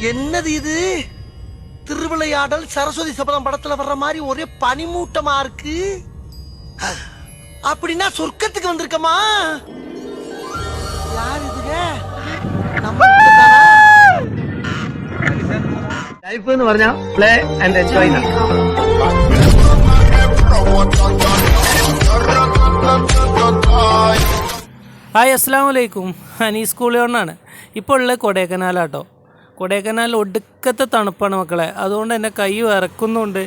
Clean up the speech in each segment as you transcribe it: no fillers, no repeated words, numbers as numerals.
என்னது இது? திருவிளையாடல் சரஸ்வதி சபதம் படத்துல வர்ற மாதிரி ஒரே பனிமூட்டமா இருக்கு. அப்படின்னா சொர்க்கத்துக்கு வந்திருக்கமா? யார் இதுங்க? நம்ம ലൈഫ് പറഞ്ഞ പ്ലേ ആൻഡ് എൻജോയ്. ഹായ്, അസ്സാം വലൈക്കും. അനീസ്കോളിയോടാണ്. ഇപ്പോൾ ഉള്ളത് കൊടൈക്കനാലാട്ടോ. കൊടൈക്കനാൽ ഒടുക്കത്തെ തണുപ്പാണ് മക്കളെ. അതുകൊണ്ട് തന്നെ കൈ വിറക്കുന്നുണ്ട്.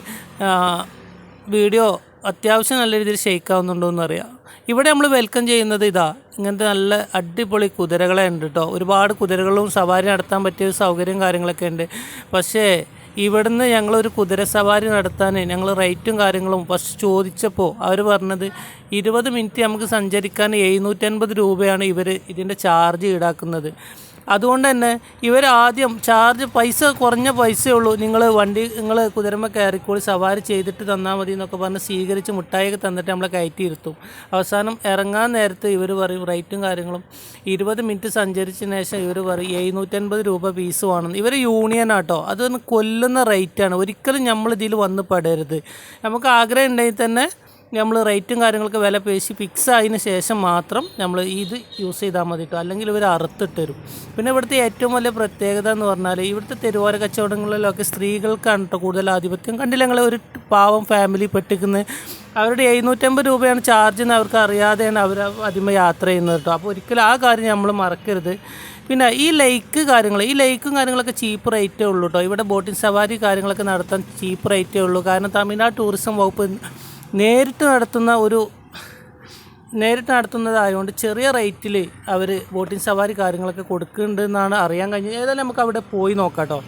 വീഡിയോ അത്യാവശ്യം നല്ല രീതിയിൽ ഷെയ്ക്ക് ആവുന്നുണ്ടോയെന്ന് അറിയാം. ഇവിടെ നമ്മൾ വെൽക്കം ചെയ്യുന്നത് ഇങ്ങനത്തെ നല്ല അടിപൊളി കുതിരകളെ ഉണ്ട് കേട്ടോ. ഒരുപാട് കുതിരകളും സവാരി നടത്താൻ പറ്റിയ സൗകര്യം കാര്യങ്ങളൊക്കെ ഉണ്ട്. പക്ഷേ ഇവിടുന്ന് ഞങ്ങളൊരു കുതിര സവാരി നടത്താൻ ഞങ്ങൾ റേറ്റും കാര്യങ്ങളും ഫസ്റ്റ് ചോദിച്ചപ്പോൾ അവർ പറഞ്ഞത് 20 മിനിറ്റ് നമുക്ക് സഞ്ചരിക്കാൻ 750 രൂപയാണ് ഇവർ ഇതിൻ്റെ ചാർജ് ഈടാക്കുന്നത്. അതുകൊണ്ട് തന്നെ ഇവർ ആദ്യം പൈസ കുറഞ്ഞ പൈസയേ ഉള്ളൂ, നിങ്ങൾ കുതിരമ്മ കയറിക്കോളി സവാരി ചെയ്തിട്ട് തന്നാൽ മതി എന്നൊക്കെ പറഞ്ഞ് സ്വീകരിച്ച് മുട്ടായിയൊക്കെ തന്നിട്ട് നമ്മളെ കയറ്റിയിരുത്തും. അവസാനം ഇറങ്ങാൻ നേരത്ത് ഇവർ പറയും റേറ്റും കാര്യങ്ങളും 20 മിനിറ്റ് സഞ്ചരിച്ചതിന് ശേഷം ഇവർ പറയും 750 രൂപ ഫീസ് വേണമെന്ന്. ഇവർ യൂണിയനാട്ടോ. അതൊന്ന് കൊല്ലുന്ന റേറ്റാണ്. ഒരിക്കലും നമ്മളിതിൽ വന്ന് പെടരുത്. നമുക്ക് ആഗ്രഹം ഉണ്ടെങ്കിൽ തന്നെ നമ്മൾ റേറ്റും കാര്യങ്ങളൊക്കെ വില പേശി ഫിക്സ് ആയതിന് ശേഷം മാത്രം നമ്മൾ ഇത് യൂസ് ചെയ്താൽ മതി കേട്ടോ. അല്ലെങ്കിൽ ഇവർ അറുത്തിട്ട് തരും. പിന്നെ ഇവിടുത്തെ ഏറ്റവും വലിയ പ്രത്യേകത എന്ന് പറഞ്ഞാൽ ഇവിടുത്തെ തെരുവോര കച്ചവടങ്ങളിലൊക്കെ സ്ത്രീകൾക്കാണ് കേട്ടോ കൂടുതൽ ആധിപത്യം. കണ്ടില്ല ഞങ്ങൾ ഒരു പാവം ഫാമിലി പെട്ടിക്കുന്നത് അവരുടെ 750 രൂപയാണ് ചാർജ് എന്ന് അവർക്ക് അറിയാതെയാണ് അവർ അതിമ യാത്ര ചെയ്യുന്നത് കേട്ടോ. അപ്പോൾ ഒരിക്കലും ആ കാര്യം നമ്മൾ മറക്കരുത്. പിന്നെ ഈ ലേക്കും കാര്യങ്ങളൊക്കെ ചീപ്പ് റേറ്റേ ഉള്ളൂ കേട്ടോ. ഇവിടെ ബോട്ടിംഗ് സവാരി കാര്യങ്ങളൊക്കെ നടത്താൻ ചീപ്പ് റേറ്റേ ഉള്ളൂ. കാരണം തമിഴ്നാട് ടൂറിസം വകുപ്പ് നേരിട്ട് നടത്തുന്നതായതുകൊണ്ട് ചെറിയ റേറ്റിൽ അവർ ബോട്ടിംഗ് സവാരി കാര്യങ്ങളൊക്കെ കൊടുക്കുന്നുണ്ടെന്നാണ് അറിയാൻ കഴിഞ്ഞത്. ഏതായാലും നമുക്ക് അവിടെ പോയി നോക്കാം കേട്ടോ.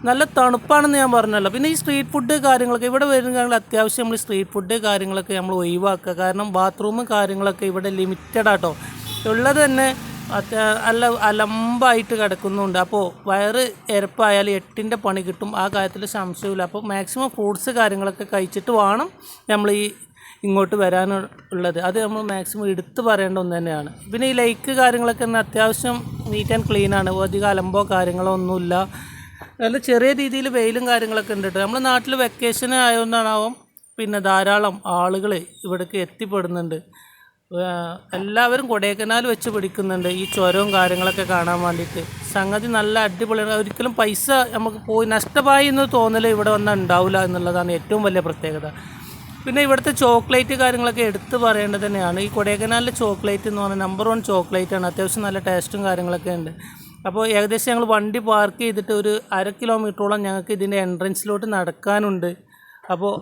നല്ല തണുപ്പാണെന്ന് ഞാൻ പറഞ്ഞല്ലോ. പിന്നെ ഈ സ്ട്രീറ്റ് ഫുഡ് കാര്യങ്ങളൊക്കെ ഇവിടെ വരുന്നതാണെങ്കിൽ അത്യാവശ്യം നമ്മൾ സ്ട്രീറ്റ് ഫുഡ് കാര്യങ്ങളൊക്കെ നമ്മൾ ഒഴിവാക്കുക. കാരണം ബാത്റൂം കാര്യങ്ങളൊക്കെ ഇവിടെ ലിമിറ്റഡ് ആട്ടോ. ഉള്ളത് തന്നെ അലമ്പായിട്ട് കിടക്കുന്നുണ്ട്. അപ്പോൾ വയറ് എരപ്പായാൽ 8ൻ്റെ പണി കിട്ടും. ആ കാര്യത്തിൽ സംശയമില്ല. അപ്പോൾ മാക്സിമം ഫ്രൂട്ട്സ് കാര്യങ്ങളൊക്കെ കഴിച്ചിട്ട് വേണം നമ്മൾ ഇങ്ങോട്ട് വരാനുള്ളത്. അത് നമ്മൾ മാക്സിമം എടുത്ത് പറയേണ്ട ഒന്ന് തന്നെയാണ്. പിന്നെ ഈ ലേക്ക് കാര്യങ്ങളൊക്കെ അത്യാവശ്യം നീറ്റ് ആൻഡ് ക്ലീനാണ്. അധികം അലമ്പോ കാര്യങ്ങളോ ഒന്നുമില്ല. നല്ല ചെറിയ രീതിയിൽ വെയിലും കാര്യങ്ങളൊക്കെ ഉണ്ട് കേട്ടോ. നമ്മുടെ നാട്ടിൽ വെക്കേഷൻ ആയതുകൊണ്ടാണാവും പിന്നെ ധാരാളം ആളുകൾ ഇവിടേക്ക് എത്തിപ്പെടുന്നുണ്ട്. എല്ലാവരും കൊടൈക്കനാൽ വെച്ച് പിടിക്കുന്നുണ്ട് ഈ ചുരവും കാര്യങ്ങളൊക്കെ കാണാൻ വേണ്ടിയിട്ട്. സംഗതി നല്ല അടിപൊളിയാണ്. ഒരിക്കലും പൈസ നമുക്ക് പോയി നഷ്ടമായി എന്ന് തോന്നൽ ഇവിടെ വന്നാൽ ഉണ്ടാവില്ല എന്നുള്ളതാണ് ഏറ്റവും വലിയ പ്രത്യേകത. പിന്നെ ഇവിടുത്തെ ചോക്ലേറ്റ് കാര്യങ്ങളൊക്കെ എടുത്ത് പറയേണ്ടത് തന്നെയാണ്. ഈ കൊടൈക്കനാലിലെ ചോക്ലേറ്റ് എന്ന് പറഞ്ഞാൽ നമ്പർ 1 ചോക്ലേറ്റാണ്. അത്യാവശ്യം നല്ല ടേസ്റ്റും കാര്യങ്ങളൊക്കെ ഉണ്ട്. അപ്പോൾ ഏകദേശം ഞങ്ങൾ വണ്ടി പാർക്ക് ചെയ്തിട്ട് ഒരു 1/2 കിലോമീറ്ററോളം ഞങ്ങൾക്ക് ഇതിൻ്റെ എൻട്രൻസിലോട്ട് നടക്കാനുണ്ട്. അപ്പോൾ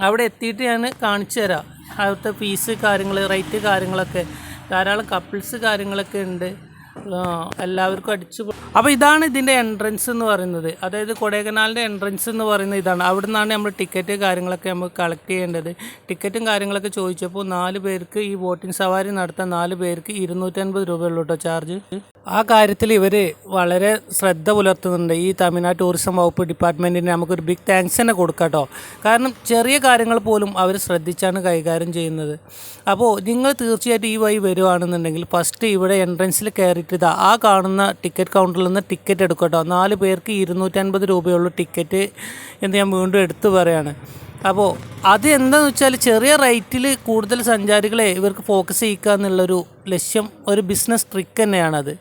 അവിടെ എത്തിയിട്ട് ഞാൻ കാണിച്ചു തരാം അവിടുത്തെ ഫീസ് കാര്യങ്ങൾ റേറ്റ് കാര്യങ്ങളൊക്കെ. ധാരാളം കപ്പിൾസ് കാര്യങ്ങളൊക്കെ ഉണ്ട്. എല്ലാവർക്കും അപ്പോൾ ഇതാണ് ഇതിൻ്റെ എൻട്രൻസ് എന്ന് പറയുന്നത്. അതായത് കൊടൈക്കനാലിൻ്റെ എൻട്രൻസ് എന്ന് പറയുന്നത് ഇതാണ്. അവിടെ നിന്നാണ് നമ്മൾ ടിക്കറ്റ് കാര്യങ്ങളൊക്കെ നമുക്ക് കളക്ട് ചെയ്യേണ്ടത്. ടിക്കറ്റും കാര്യങ്ങളൊക്കെ ചോദിച്ചപ്പോൾ 4 പേർക്ക് ഈ ബോട്ടിംഗ് സവാരി നടത്താൻ 4 പേർക്ക് 250 രൂപയുള്ളൂ കേട്ടോ ചാർജ്. ആ കാര്യത്തിൽ ഇവർ വളരെ ശ്രദ്ധ പുലർത്തുന്നുണ്ട്. ഈ തമിഴ്നാട് ടൂറിസം വകുപ്പ് ഡിപ്പാർട്ട്മെൻറ്റിന് നമുക്കൊരു ബിഗ് താങ്ക്സ് തന്നെ കൊടുക്കാം കേട്ടോ. കാരണം ചെറിയ കാര്യങ്ങൾ പോലും അവർ ശ്രദ്ധിച്ചാണ് കൈകാര്യം ചെയ്യുന്നത്. അപ്പോൾ നിങ്ങൾ തീർച്ചയായിട്ടും ഈ വഴി വരുവാണെന്നുണ്ടെങ്കിൽ ഫസ്റ്റ് ഇവിടെ എൻട്രൻസിൽ കയറിയിട്ട് ആ കാണുന്ന ടിക്കറ്റ് കൗണ്ടറിൽ നിന്ന് ടിക്കറ്റ് എടുക്കും കേട്ടോ. 4 പേർക്ക് 250 രൂപയുള്ള ടിക്കറ്റ് എന്ന് ഞാൻ വീണ്ടും എടുത്തു പറയാണ്. അപ്പോൾ അത് എന്താണെന്ന് വെച്ചാൽ ചെറിയ റേറ്റിൽ കൂടുതൽ സഞ്ചാരികളെ ഇവർക്ക് ഫോക്കസ് ചെയ്യിക്കുക എന്നുള്ളൊരു ലക്ഷ്യം, ഒരു ബിസിനസ് ട്രിക്ക് തന്നെയാണത്.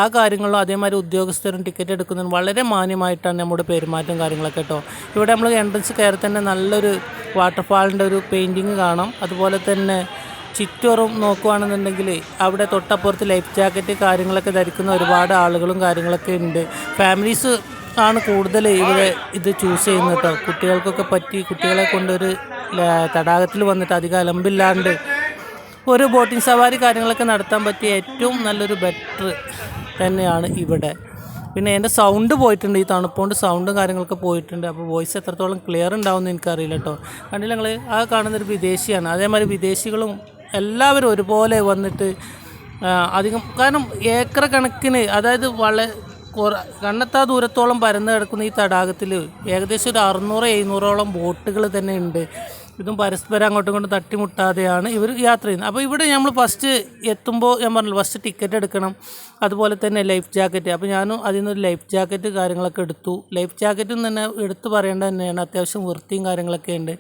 ആ കാര്യങ്ങളിലും അതേമാതിരി ഉദ്യോഗസ്ഥരും ടിക്കറ്റ് എടുക്കുന്നതും വളരെ മാന്യമായിട്ടാണ് നമ്മുടെ പെരുമാറ്റം കാര്യങ്ങളൊക്കെ കേട്ടോ. ഇവിടെ നമ്മൾ എൻട്രൻസ് കയറി തന്നെ നല്ലൊരു വാട്ടർഫാളിൻ്റെ ഒരു പെയിൻറ്റിങ് കാണാം. അതുപോലെ തന്നെ ചുറ്റോറും നോക്കുകയാണെന്നുണ്ടെങ്കിൽ അവിടെ തൊട്ടപ്പുറത്ത് ലൈഫ് ജാക്കറ്റ് കാര്യങ്ങളൊക്കെ ധരിക്കുന്ന ഒരുപാട് ആളുകളും കാര്യങ്ങളൊക്കെ ഉണ്ട്. ഫാമിലീസ് ആണ് കൂടുതൽ ഇവിടെ ഇത് ചൂസ് ചെയ്യുന്നത് കേട്ടോ. കുട്ടികൾക്കൊക്കെ കുട്ടികളെ കൊണ്ടൊരു തടാകത്തിൽ വന്നിട്ട് അധികം അലമ്പില്ലാണ്ട് ഒരു ബോട്ടിംഗ് സവാരി കാര്യങ്ങളൊക്കെ നടത്താൻ പറ്റിയ ഏറ്റവും നല്ലൊരു ബെറ്റർ തന്നെയാണ് ഇവിടെ. പിന്നെ എൻ്റെ സൗണ്ട് പോയിട്ടുണ്ട്, ഈ തണുപ്പുകൊണ്ട് സൗണ്ടും കാര്യങ്ങളൊക്കെ പോയിട്ടുണ്ട്. അപ്പോൾ വോയിസ് എത്രത്തോളം ക്ലിയർ ഉണ്ടാവുമെന്ന് എനിക്കറിയില്ല കേട്ടോ. കണ്ടില്ല ഞങ്ങൾ ആ കാണുന്നൊരു വിദേശിയാണ്. അതേമാതിരി വിദേശികളും എല്ലാവരും ഒരുപോലെ വന്നിട്ട് അധികം, കാരണം ഏക്കർ കണക്കിന്, അതായത് കണ്ണെത്താ ദൂരത്തോളം പരന്ന് കിടക്കുന്ന ഈ തടാകത്തിൽ ഏകദേശം ഒരു 600-700ഓളം ബോട്ടുകൾ തന്നെ ഉണ്ട്. ഇതും പരസ്പരം അങ്ങോട്ടും ഇങ്ങോട്ടും തട്ടിമുട്ടാതെയാണ് ഇവർ യാത്ര ചെയ്യുന്നത്. അപ്പോൾ ഇവിടെ നമ്മൾ ഫസ്റ്റ് എത്തുമ്പോൾ ഞാൻ പറഞ്ഞല്ലോ ഫസ്റ്റ് ടിക്കറ്റ് എടുക്കണം, അതുപോലെ തന്നെ ലൈഫ് ജാക്കറ്റ്. അപ്പോൾ ഞാനും അതിൽ നിന്നൊരു ലൈഫ് ജാക്കറ്റ് കാര്യങ്ങളൊക്കെ എടുത്തു. ലൈഫ് ജാക്കറ്റും തന്നെ എടുത്ത് പറയേണ്ടത് തന്നെയാണ്, അത്യാവശ്യം വൃത്തിയും കാര്യങ്ങളൊക്കെ ഉണ്ട്.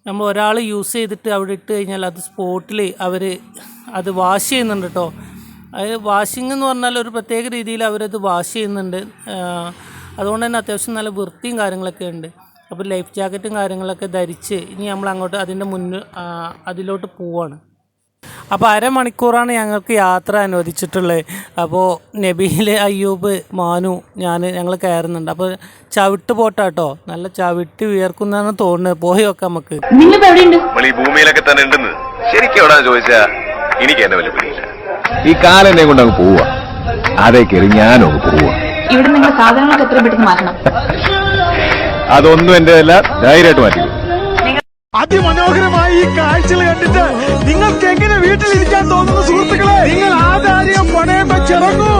നമ്മൾ ഒരാൾ യൂസ് ചെയ്തിട്ട് അവിടെ ഇട്ട് കഴിഞ്ഞാൽ അത് സ്പോട്ടിൽ അവർ അത് വാഷ് ചെയ്യുന്നുണ്ട് കേട്ടോ. അത് വാഷിംഗ് എന്ന് പറഞ്ഞാൽ ഒരു പ്രത്യേക രീതിയിൽ അവരത് വാഷ് ചെയ്യുന്നുണ്ട്. അതുകൊണ്ട് തന്നെ അത്യാവശ്യം നല്ല വൃത്തിയും കാര്യങ്ങളൊക്കെ ഉണ്ട്. അപ്പോൾ ലൈഫ് ജാക്കറ്റും കാര്യങ്ങളൊക്കെ ധരിച്ച് ഇനി നമ്മൾ അങ്ങോട്ട് അതിൻ്റെ മുന്നിൽ അതിലോട്ട് പോവാണ്. അപ്പോൾ അരമണിക്കൂറാണ് ഞങ്ങൾക്ക് യാത്ര അനുവദിച്ചിട്ടുള്ളത്. അപ്പോൾ നബീൽ, അയ്യൂബ്, മാനു, ഞങ്ങൾ കയറുന്നുണ്ട്. അപ്പോൾ ചവിട്ട് പോട്ടാട്ടോ, നല്ല ചവിട്ട് ഉയർക്കുന്നതാണ് തോന്നുന്നത്. പോയി നോക്കാം നമുക്ക്. ഈ ഭൂമിയിലൊക്കെ തന്നെ ഉണ്ടെന്ന് ശരിക്കും എവിടാ ചോദിച്ചാ എനിക്ക് എന്നെ വലിയ പിടിയില്ല. ഈ കാലെന്നെ കൊണ്ട് അങ്ങ് പോവാ, അതേ കയറി ഞാനും അങ്ങ് പോവാ. ഇവിടെ നിങ്ങൾ സാധനങ്ങളൊക്കെ എത്ര പെട്ടെന്ന് മാറ്റണം? അതൊന്നും എന്റെ അല്ല, ധൈര്യമായിട്ട് മാറ്റിക്കും. അതിമനോഹരമായ ഈ കാഴ്ചകൾ കണ്ടിട്ട് നിങ്ങൾക്ക് എങ്ങനെ വീട്ടിലിരിക്കാൻ തോന്നുന്നു സുഹൃത്തുക്കളെ? നിങ്ങൾ ആധാരം പണയം വെച്ചിറങ്ങൂ,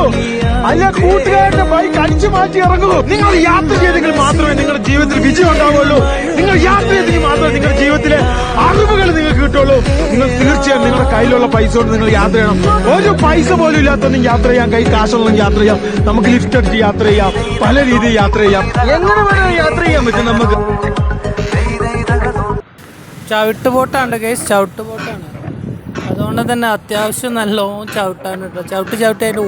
അല്ല കൂട്ടുകാരുടെ ബൈക്ക് അടിച്ചു മാറ്റി ഇറങ്ങൂ. നിങ്ങൾ യാത്ര ചെയ്തെങ്കിൽ മാത്രമേ നിങ്ങളുടെ ജീവിതത്തിൽ വിജയം ഉണ്ടാവുള്ളൂ. നിങ്ങൾ യാത്ര ചെയ്തെങ്കിൽ മാത്രമേ നിങ്ങളുടെ ജീവിതത്തിലെ അറിവുകൾ നിങ്ങൾക്ക് കിട്ടുള്ളൂ. നിങ്ങൾ തീർച്ചയായും നിങ്ങളുടെ കയ്യിലുള്ള പൈസ കൊണ്ട് നിങ്ങൾ യാത്ര ചെയ്യണം. ഒരു പൈസ പോലും ഇല്ലാത്തൊന്നും യാത്ര ചെയ്യാം, കൈ കാശുള്ള യാത്ര ചെയ്യാം, നമുക്ക് ലിഫ്റ്റ് അടിച്ച് യാത്ര ചെയ്യാം, പല രീതിയിൽ യാത്ര ചെയ്യാം. എങ്ങനെ വേണം യാത്ര ചെയ്യാൻ പറ്റും നമുക്ക്. ചവിട്ട് ബോട്ടാണ് ഗൈസ്, ചവിട്ട് ബോട്ടാണ്. അതുകൊണ്ട് തന്നെ അത്യാവശ്യം നല്ലോണം ചവിട്ടാൻ കേട്ടോ. ചവിട്ടി അതിൻ്റെ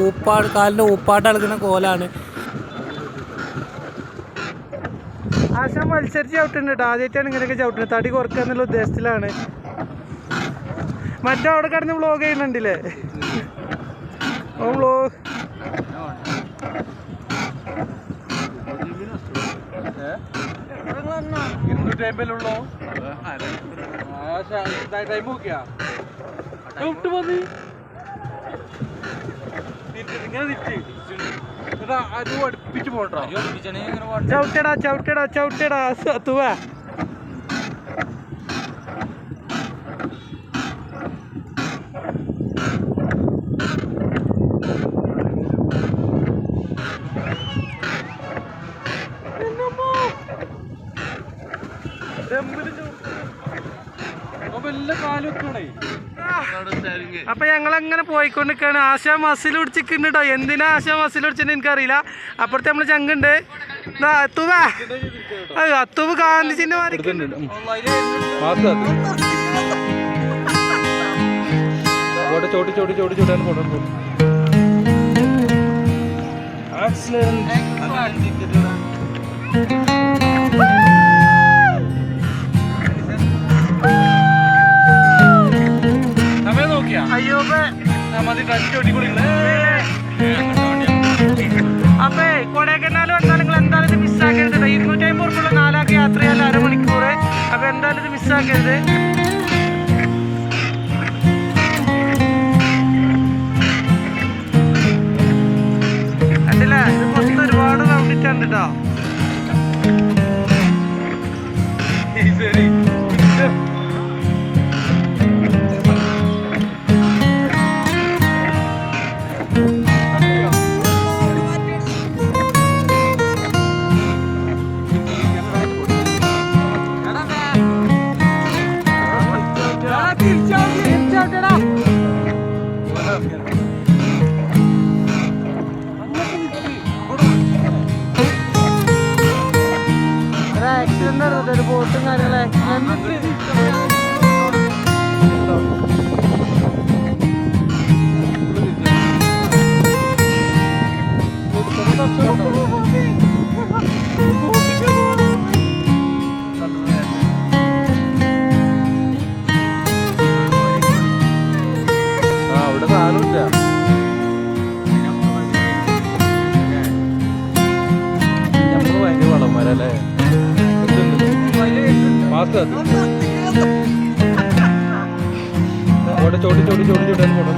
കാലിൻ്റെ ഊപ്പാട് അളക്കുന്ന കോലാണ്. ആശാൻ മത്സരിച്ച് ചവിട്ടുണ്ട് കേട്ടോ. ആദ്യമായിട്ടാണ് ഇങ്ങനെയൊക്കെ ചവിട്ടുന്നത്. തടി കുറക്കുക എന്നുള്ള ഉദ്ദേശത്തിലാണ്. മറ്റേ അവിടെ കിടന്ന് വ്ളോഗ് ചെയ്യുന്നുണ്ടല്ലേ? ഓ വ്ളോഗ് ടൈമിലുള്ളോ ടൈം നോക്കിയാ അടുപ്പിച്ച് പോട്ടോ. ചവിട്ടടാ ചവിട്ടടാ ചവിട്ടടാ തുവാ. അപ്പൊ ഞങ്ങളങ്ങനെ പോയിക്കൊണ്ടിരിക്കുകയാണ്. ആശ മസിൽ പിടിച്ചിട്ടുണ്ടോ? എന്തിനാ ആശ മസിൽ പിടിച്ചെന്ന് എനിക്കറിയില്ല. അപ്പുറത്തെ നമ്മള് ചങ്കുണ്ട്. അത്തൂവ് ഗാന്ധിജിന്റെ ചോട്ടി ചോട്ടി ചോട്ടി ചോട്ടാൻ പോകണം. അപ്പേ കൊടൈക്കനാൽ വന്നാൽ നിങ്ങൾ എന്തായാലും ഇത് മിസ്സാക്കരുത്. 250 ഉറുപ്പിക 4 ആൾക്ക് യാത്ര ചെയ്യാൻ അരമണിക്കൂർ. അപ്പൊ എന്തായാലും ഇത് മിസ്സാക്കരുത്. അല്ലല്ലേ, ഇത് മൊത്തം ഒരുപാട് റൗണ്ടിട്ടുണ്ട് കേട്ടോ. ഒരു ബോട്ടും കാര്യങ്ങളെ അവിടെ സാധനമില്ല. നമ്മൾ ഭയങ്കര വളന്മാരല്ലേ. അവിടെ ചോട്ടി ചോട്ടി ചോട്ടി ചോട്ടാൻ പോണം.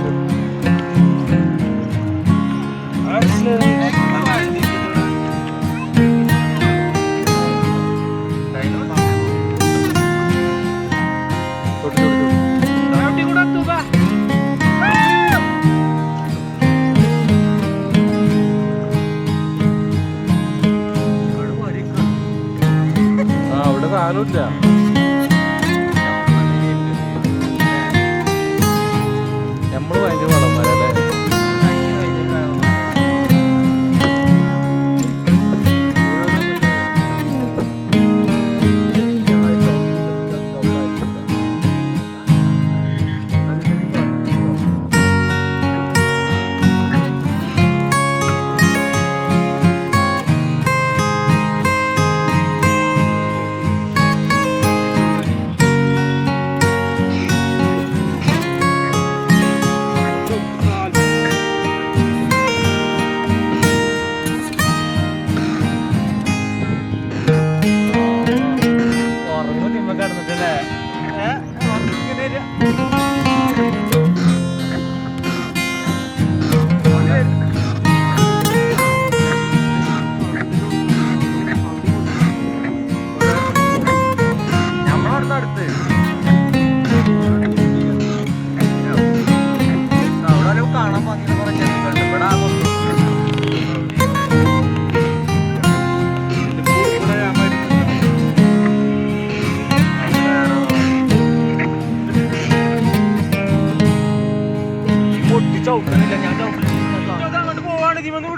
അവിടെ സാധനമില്ല.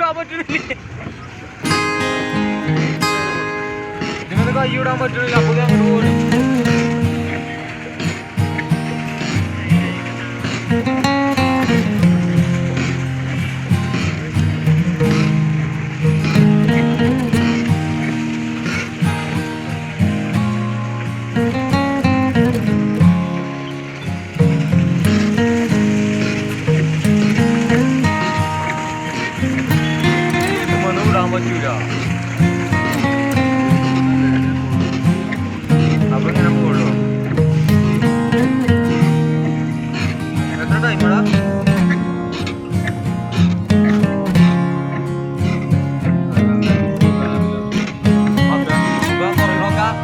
വിടാൻ പറ്റുന്നില്ല. നിങ്ങൾ കൈ വിടാൻ പറ്റുന്നില്ല. അപ്പൊ അങ്ങോട്ട് പോകണം. പറ്റൂല. അപ്പൊ ഇങ്ങനെ പോകുള്ളൂ. എത്ര ടൈമാടാ?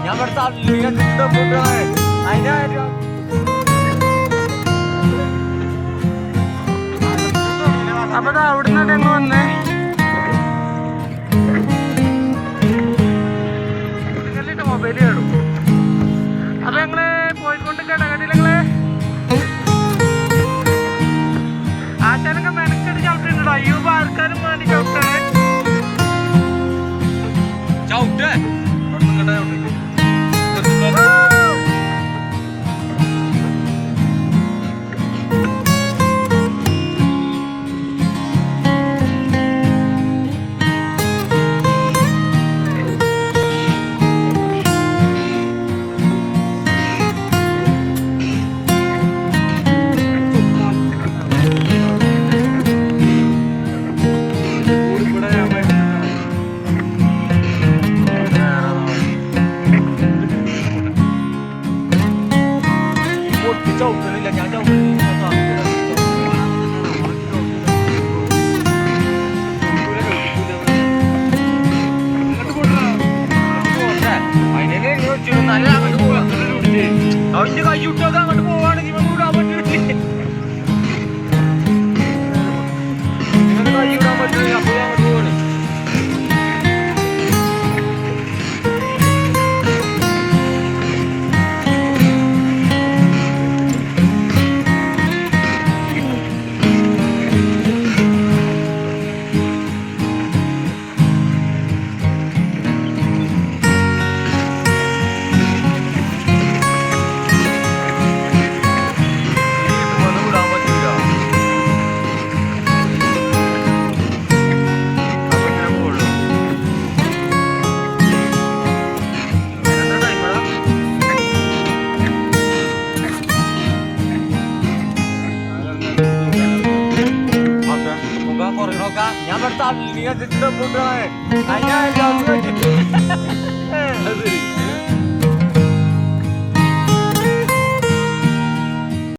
ഞാൻ ഇവിടുത്തെ അതിന്റെ അപ്പൊ അവിടുന്ന് ഞങ്ങൾ വന്നേ മൊബൈല് കേടും. അപ്പൊ ഞങ്ങള് പോയിക്കൊണ്ട് കടകടിയിൽ ഞങ്ങള് ആശാനൊക്കെ മെനക്കെട്ട് ചവിട്ടുണ്ടോ? അയ്യൂബ് ആൾക്കാരും വേണ്ടി ചവിട്ടാണ്. ചവിട്ടേ ചവിട്ടണില്ല. ഞാൻ നല്ല അങ്ങോട്ട് പോവാ. അവന്റെ കൈ വിട്ടത് അങ്ങോട്ട് പോവാണെങ്കിൽ ഇവൻ വിടാൻ പറ്റില്ലേ? നിങ്ങളുടെ കൈ വിടാൻ പറ്റില്ല. അപ്പൊ അങ്ങോട്ട് പോവാണ്. ഞാൻ ഇവിടുത്തെ